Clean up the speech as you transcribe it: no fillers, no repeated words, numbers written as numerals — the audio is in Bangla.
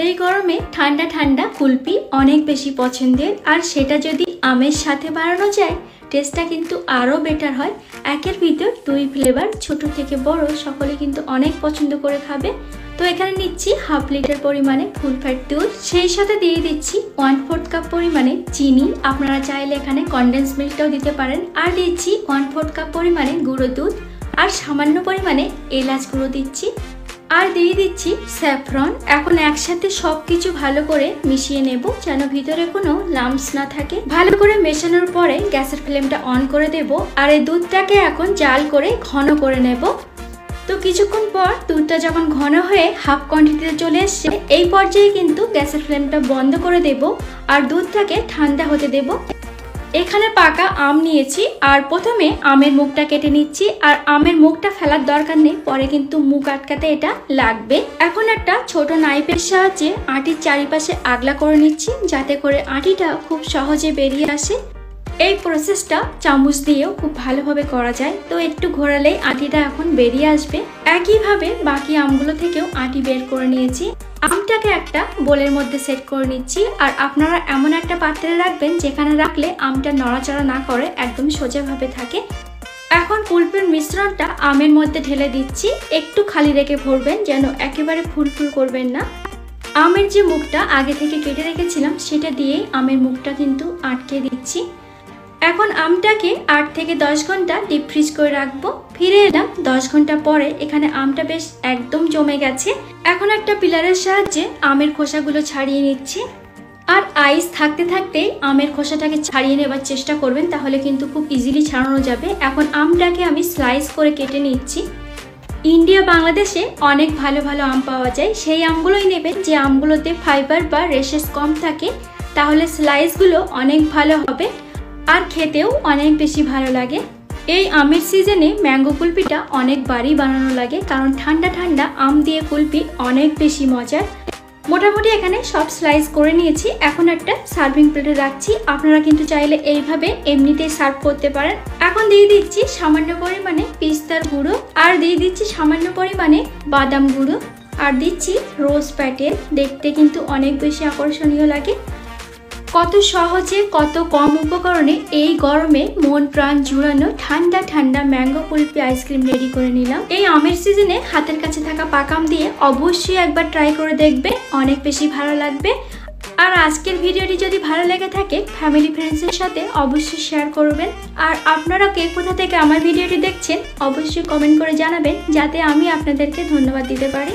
এই গরমে ঠান্ডা ঠান্ডা কুলফি অনেক বেশি পছন্দের, আর সেটা যদি আমের সাথে বানানো যায় টেস্টটা কিন্তু আরও বেটার হয়। একের ভিতর দুই ফ্লেভার, ছোট থেকে বড় সকলে কিন্তু অনেক পছন্দ করে খাবে। তো এখানে নিচ্ছি হাফ লিটার পরিমাণে ফুল ফ্যাট দুধ, সেই সাথে দিয়ে দিচ্ছি 1/4 কাপ পরিমাণে চিনি, আপনারা চাইলে এখানে কনডেন্স মিল্কটাও দিতে পারেন। আর দিচ্ছি 1/4 কাপ পরিমাণে গুঁড়ো দুধ, আর সামান্য পরিমাণে এলাচ গুঁড়ো দিচ্ছি, আর দিয়ে দিচ্ছি স্যাফরন। এখন একসাথে সবকিছু ভালো করে মিশিয়ে নেব যেন ভিতরে কোনো লাম্পস না থাকে। ভালো করে মেশানোর পরে গ্যাসের ফ্লেমটা অন করে দেব, আর এই দুধটাকে এখন জাল করে ঘন করে নেব। তো কিছুক্ষণ পর দুধটা যখন ঘন হয়ে হাফ কোয়ান্টিটিতে চলে এসছে, এই পর্যায়ে কিন্তু গ্যাসের ফ্লেমটা বন্ধ করে দেব আর দুধটাকে ঠান্ডা হতে দেব। এখানে পাকা আম নিয়েছি, আর প্রথমে আমের মুখটা কেটে নিচ্ছি, আর আমের মুখটা ফেলার দরকার নেই, পরে কিন্তু মুখ আটকাতে এটা লাগবে। এখন একটা ছোট নাইফের সাহায্যে আটির চারিপাশে আগলা করে নিচ্ছি যাতে করে আটিটা খুব সহজে বেরিয়ে আসে। এই প্রসেসটা চামচ দিয়েও খুব ভালোভাবে করা যায়, তো একটু ঘোরালেই আটিটা এখন বেরিয়ে আসবে। একইভাবে বাকি আমগুলো থেকেও আটি বের করে নিয়েছি। আমটাকে একটা বোলের মধ্যে সেট করে নিচ্ছি, আর আপনারা এমন একটা পাত্রে রাখবেন যেখানে রাখলে আমটা নড়াচড়া না করে একদম সোজাভাবে থাকে। এখন কুলফির মিশ্রণটা আমের মধ্যে ঢেলে দিচ্ছি, একটু খালি রেখে ভরবেন, যেন একেবারে ফুল করবেন না। আমের যে মুখটা আগে থেকে কেটে রেখেছিলাম সেটা দিয়ে আমের মুখটা কিন্তু আটকে দিচ্ছি। এখন আমটাকে 8 থেকে 10 ঘন্টা ডিপ ফ্রিজ করে রাখবো। ফিরে এলাম 10 ঘন্টা পরে, এখানে আমটা বেশ একদম জমে গেছে। এখন একটা পিলারের সাহায্যে আমের খোসাগুলো ছাড়িয়ে নিচ্ছি, আর আইস থাকতে থাকতেই আমের খোসাটাকে ছাড়িয়ে নেবার চেষ্টা করবেন, তাহলে কিন্তু খুব ইজিলি ছাড়ানো যাবে। এখন আমটাকে আমি স্লাইস করে কেটে নিচ্ছি। ইন্ডিয়া বাংলাদেশে অনেক ভালো ভালো আম পাওয়া যায়, সেই আমগুলোই নেবেন যে আমগুলোতে ফাইবার বা রেশেস কম থাকে, তাহলে স্লাইসগুলো অনেক ভালো হবে আর খেতেও অনেক বেশি ভালো লাগে। এই আমের সিজনে ম্যাঙ্গো কুলফিটা অনেকবারই বানানো লাগে, কারণ ঠান্ডা ঠান্ডা আম দিয়ে কুলফি অনেক বেশি মজার। মোটামুটি এখানে সব স্লাইস করে নিয়েছি, এখন একটা সার্ভিং প্লেটে রাখছি। আপনারা কিন্তু চাইলে এইভাবে এমনিতেই সার্ভ করতে পারেন। এখন দিয়ে দিচ্ছি সামান্য পরিমাণে পিস্তার গুঁড়ো, আর দিয়ে দিচ্ছি সামান্য পরিমাণে বাদাম গুঁড়ো, আর দিচ্ছি রোজ প্যাটেল। দেখতে কিন্তু অনেক বেশি আকর্ষণীয় লাগে। কত সহজে কত কম উপকরণে এই গরমে মন প্রাণ জুড়ানো ঠান্ডা ঠান্ডা ম্যাঙ্গো কুলফি আইসক্রিম রেডি করে নিলাম। এই আমের সিজনে হাতের কাছে থাকা পাকাম দিয়ে অবশ্যই একবার ট্রাই করে দেখবে, অনেক বেশি ভালো লাগবে। আর আজকের ভিডিওটি যদি ভালো লেগে থাকে ফ্যামিলি ফ্রেন্ডসের সাথে অবশ্যই শেয়ার করবেন। আর আপনারা কে কোথা থেকে আমার ভিডিওটি দেখছেন অবশ্যই কমেন্ট করে জানাবেন, যাতে আমি আপনাদেরকে ধন্যবাদ দিতে পারি।